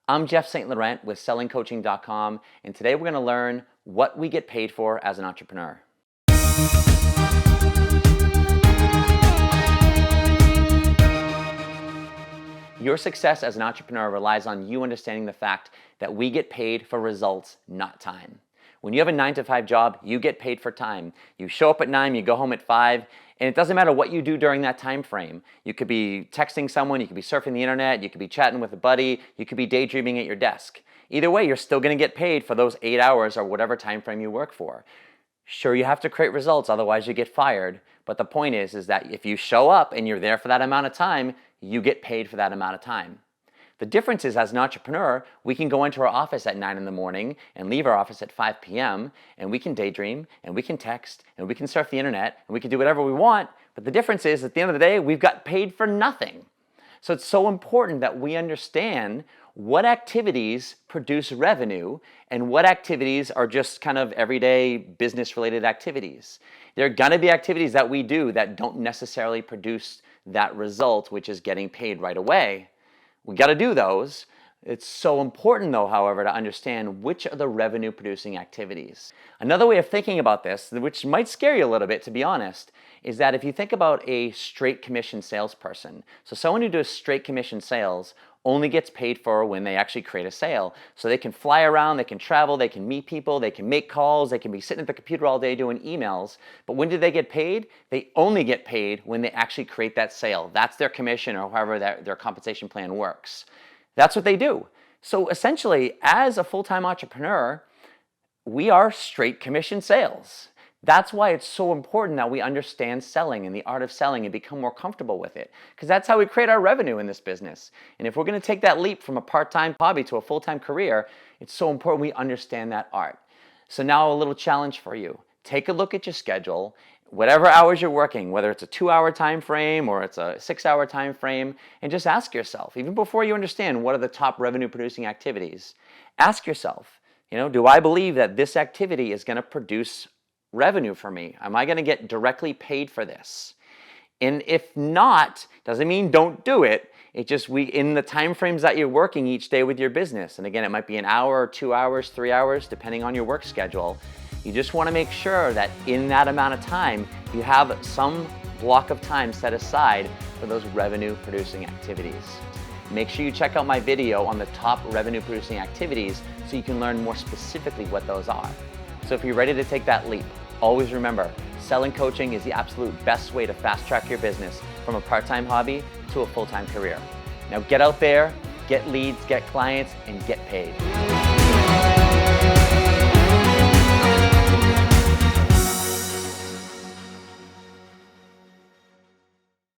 I'm Jeff St. Laurent with sellingcoaching.com, and today we're going to learn what we get paid for as an entrepreneur. Your success as an entrepreneur relies on you understanding the fact that we get paid for results, not time. When you have a 9-to-5 job, you get paid for time. You show up at 9, you go home at 5, and it doesn't matter what you do during that time frame. You could be texting someone, you could be surfing the internet, you could be chatting with a buddy, you could be daydreaming at your desk. Either way, you're still going to get paid for those 8 hours or whatever time frame you work for. Sure, you have to create results, otherwise you get fired. But the point is that if you show up and you're there for that amount of time, you get paid for that amount of time. The difference is, as an entrepreneur, we can go into our office at 9 in the morning and leave our office at 5 p.m. and we can daydream and we can text and we can surf the internet and we can do whatever we want. But the difference is, at the end of the day, we've got paid for nothing. So it's so important that we understand what activities produce revenue and what activities are just kind of everyday business-related activities. There are going to be activities that we do that don't necessarily produce that result, which is getting paid right away. We got to do those. It's so important, though, however, to understand which are the revenue-producing activities. Another way of thinking about this, which might scare you a little bit, to be honest, is that if you think about a straight commission salesperson, so someone who does straight commission sales only gets paid for when they actually create a sale. So they can fly around, they can travel, they can meet people, they can make calls, they can be sitting at the computer all day doing emails. But when do they get paid? They only get paid when they actually create that sale. That's their commission, or however their compensation plan works. That's what they do. So essentially, as a full-time entrepreneur, we are straight commission sales. That's why it's so important that we understand selling and the art of selling and become more comfortable with it, because that's how we create our revenue in this business. And if we're going to take that leap from a part-time hobby to a full-time career, it's so important we understand that art. So now a little challenge for you. Take a look at your schedule, whatever hours you're working, whether it's a 2-hour time frame or it's a 6-hour time frame, and just ask yourself, even before you understand what are the top revenue-producing activities, ask yourself, do I believe that this activity is going to produce revenue for me? Am I going to get directly paid for this? And if not, doesn't mean don't do it. It just, in the time frames that you're working each day with your business, and again, it might be an hour or 2 hours, 3 hours, depending on your work schedule. You just want to make sure that in that amount of time, you have some block of time set aside for those revenue producing activities. Make sure you check out my video on the top revenue producing activities so you can learn more specifically what those are. So if you're ready to take that leap, always remember, selling coaching is the absolute best way to fast track your business from a part-time hobby to a full-time career. Now get out there, get leads, get clients, and get paid.